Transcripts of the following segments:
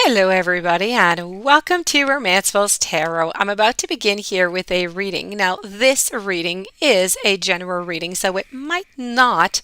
Hello everybody and welcome to Romanceville's Tarot. I'm about to begin here with a reading. Now this reading is a general reading, so it might not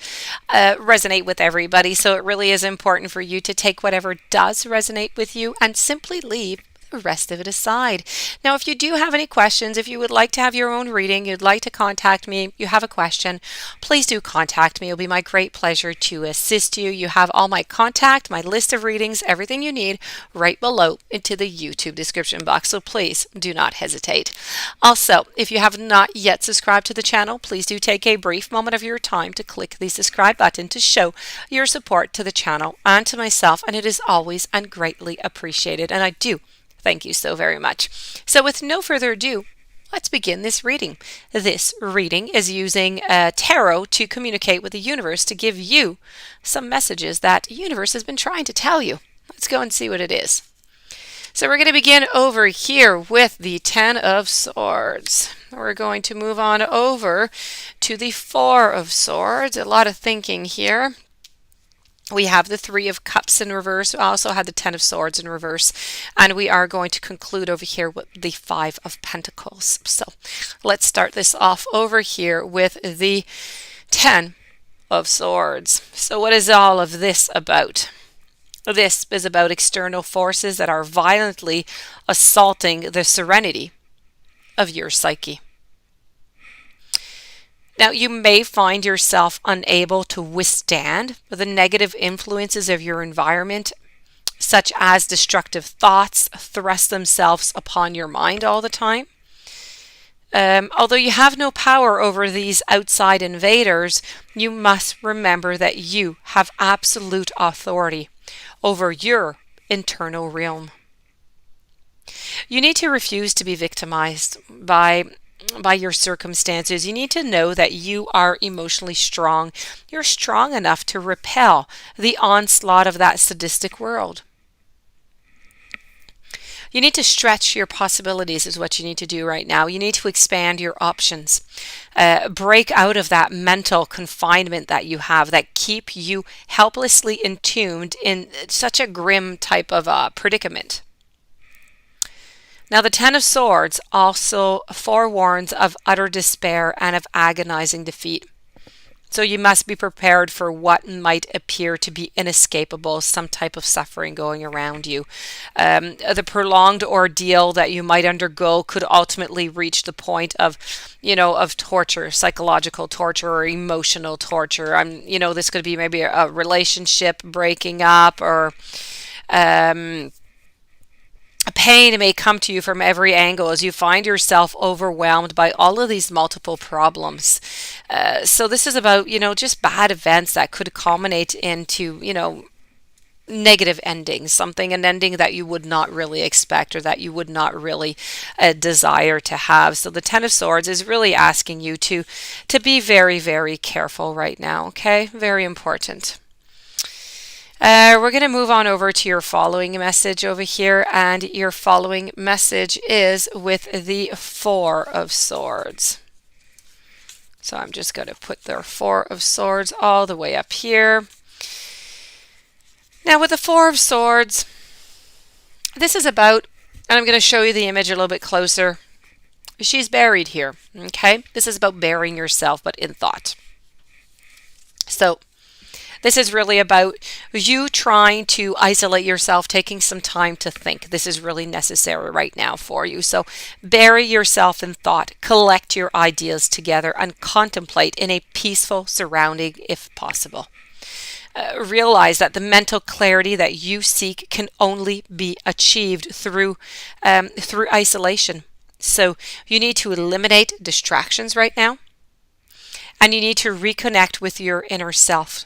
resonate with everybody, so it really is important for you to take whatever does resonate with you and simply leave the rest of it aside. Now, if you do have any questions, if you would like to have your own reading, you'd like to contact me, you have a question, please do contact me. It'll be my great pleasure to assist you. You have all my contact, my list of readings, everything you need right below into the YouTube description box. So please do not hesitate. Also, if you have not yet subscribed to the channel, please do take a brief moment of your time to click the subscribe button to show your support to the channel and to myself, and it is always and greatly appreciated. And I do thank you so very much. So with no further ado, let's begin this reading. This reading is using tarot to communicate with the universe to give you some messages that the universe has been trying to tell you. Let's go and see what it is. So we're going to begin over here with the Ten of Swords. We're going to move on over to the Four of Swords. A lot of thinking here. We have the Three of Cups in reverse. We also had the Ten of Swords in reverse. And we are going to conclude over here with the Five of Pentacles. So let's start this off over here with the Ten of Swords. So what is all of this about? This is about external forces that are violently assaulting the serenity of your psyche. Now, you may find yourself unable to withstand the negative influences of your environment, such as destructive thoughts thrust themselves upon your mind all the time. Although you have no power over these outside invaders, you must remember that you have absolute authority over your internal realm. You need to refuse to be victimized by your circumstances. You need to know that you are emotionally strong. You're strong enough to repel the onslaught of that sadistic world. You need to stretch your possibilities is what you need to do right now. You need to expand your options. Break out of that mental confinement that you have that keep you helplessly entombed in such a grim type of predicament. Now, the Ten of Swords also forewarns of utter despair and of agonizing defeat. So you must be prepared for what might appear to be inescapable, some type of suffering going around you. The prolonged ordeal that you might undergo could ultimately reach the point of, of torture, psychological torture or emotional torture. This could be maybe a relationship breaking up or a pain may come to you from every angle as you find yourself overwhelmed by all of these multiple problems. So this is about, just bad events that could culminate into, negative endings, an ending that you would not really expect or that you would not really desire to have. So the Ten of Swords is really asking you to be very, very careful right now, okay? Very important. We're going to move on over to your following message over here, and your following message is with the Four of Swords. So I'm just going to put the Four of Swords all the way up here. Now with the Four of Swords, this is about, and I'm going to show you the image a little bit closer. She's buried here, okay? This is about burying yourself, but in thought. So this is really about you trying to isolate yourself, taking some time to think. This is really necessary right now for you. So bury yourself in thought, collect your ideas together, and contemplate in a peaceful surrounding if possible. Realize that the mental clarity that you seek can only be achieved through isolation. So you need to eliminate distractions right now, and you need to reconnect with your inner self.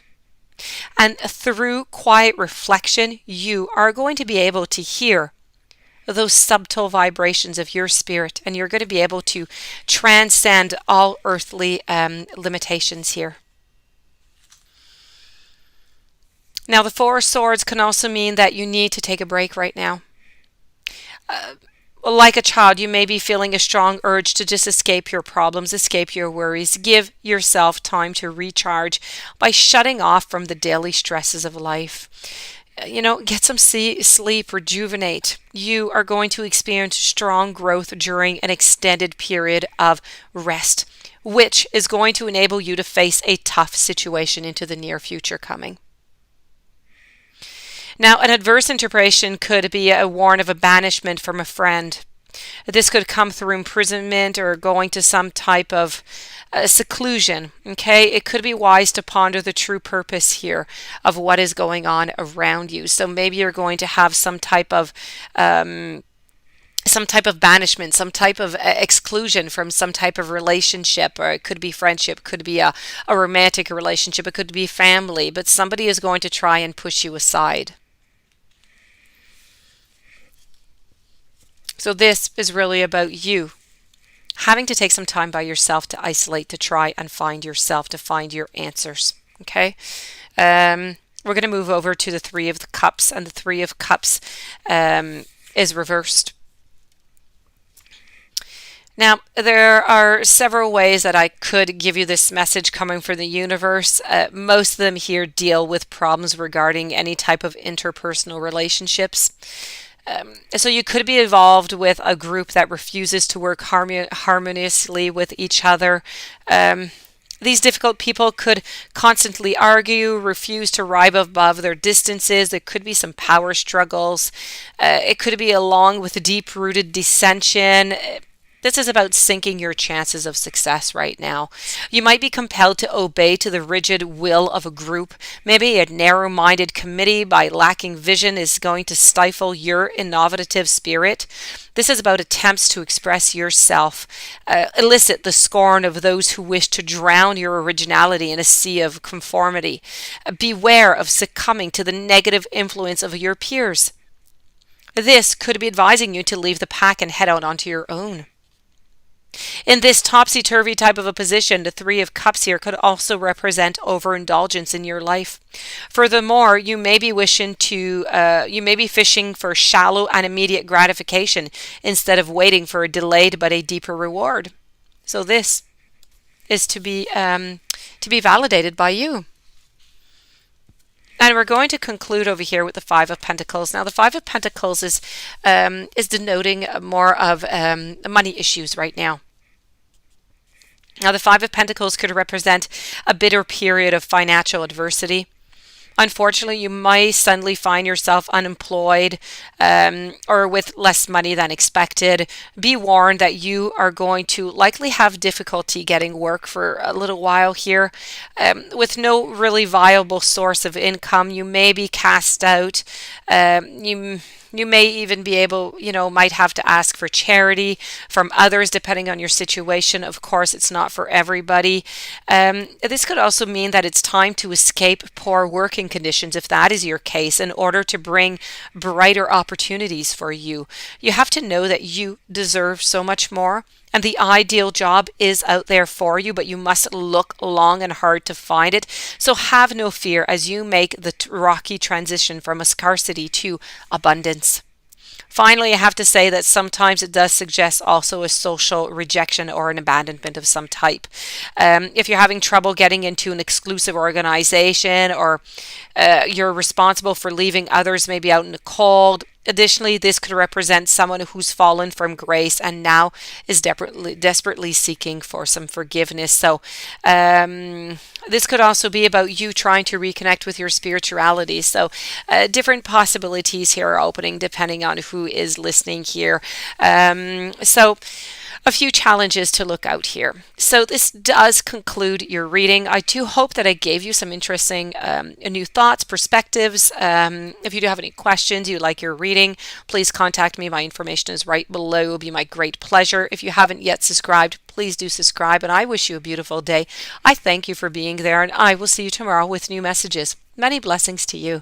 And through quiet reflection, you are going to be able to hear those subtle vibrations of your spirit, and you're going to be able to transcend all earthly limitations here. Now, the Four of Swords can also mean that you need to take a break right now. Like a child, you may be feeling a strong urge to just escape your problems, escape your worries. Give yourself time to recharge by shutting off from the daily stresses of life. Get some sleep, rejuvenate. You are going to experience strong growth during an extended period of rest, which is going to enable you to face a tough situation into the near future coming. Now, an adverse interpretation could be a warn of a banishment from a friend. This could come through imprisonment or going to some type of seclusion. Okay, it could be wise to ponder the true purpose here of what is going on around you. So maybe you're going to have some type of banishment, some type of exclusion from some type of relationship, or it could be friendship, could be a romantic relationship, it could be family, but somebody is going to try and push you aside. So this is really about you having to take some time by yourself to isolate, to try and find yourself, to find your answers. Okay. We're going to move over to the Three of the Cups, and the Three of Cups is reversed. Now, there are several ways that I could give you this message coming from the universe. Most of them here deal with problems regarding any type of interpersonal relationships. So you could be involved with a group that refuses to work harmoniously with each other. These difficult people could constantly argue, refuse to rise above their distances. There could be some power struggles. It could be along with deep-rooted dissension. This is about sinking your chances of success right now. You might be compelled to obey to the rigid will of a group. Maybe a narrow-minded committee by lacking vision is going to stifle your innovative spirit. This is about attempts to express yourself, elicit the scorn of those who wish to drown your originality in a sea of conformity. Beware of succumbing to the negative influence of your peers. This could be advising you to leave the pack and head out onto your own. In this topsy-turvy type of a position, the Three of Cups here could also represent overindulgence in your life. Furthermore, you may be fishing for shallow and immediate gratification instead of waiting for a delayed but a deeper reward. So this is to be validated by you. And we're going to conclude over here with the Five of Pentacles. Now, the Five of Pentacles is denoting more of money issues right now. Now, the Five of Pentacles could represent a bitter period of financial adversity. Unfortunately, you might suddenly find yourself unemployed or with less money than expected. Be warned that you are going to likely have difficulty getting work for a little while here. With no really viable source of income, you may be cast out. You may even be might have to ask for charity from others depending on your situation. Of course, it's not for everybody. This could also mean that it's time to escape poor working conditions, if that is your case, in order to bring brighter opportunities for you. You have to know that you deserve so much more. And the ideal job is out there for you, but you must look long and hard to find it. So have no fear as you make the rocky transition from a scarcity to abundance. Finally, I have to say that sometimes it does suggest also a social rejection or an abandonment of some type. If you're having trouble getting into an exclusive organization, or you're responsible for leaving others maybe out in the cold. Additionally, this could represent someone who's fallen from grace and now is desperately seeking for some forgiveness. So this could also be about you trying to reconnect with your spirituality. So different possibilities here are opening depending on who is listening here. So a few challenges to look out here. So this does conclude your reading. I do hope that I gave you some interesting new thoughts, perspectives. If you do have any questions, you'd like your reading, please contact me. My information is right below. It will be my great pleasure. If you haven't yet subscribed, please do subscribe, and I wish you a beautiful day. I thank you for being there, and I will see you tomorrow with new messages. Many blessings to you.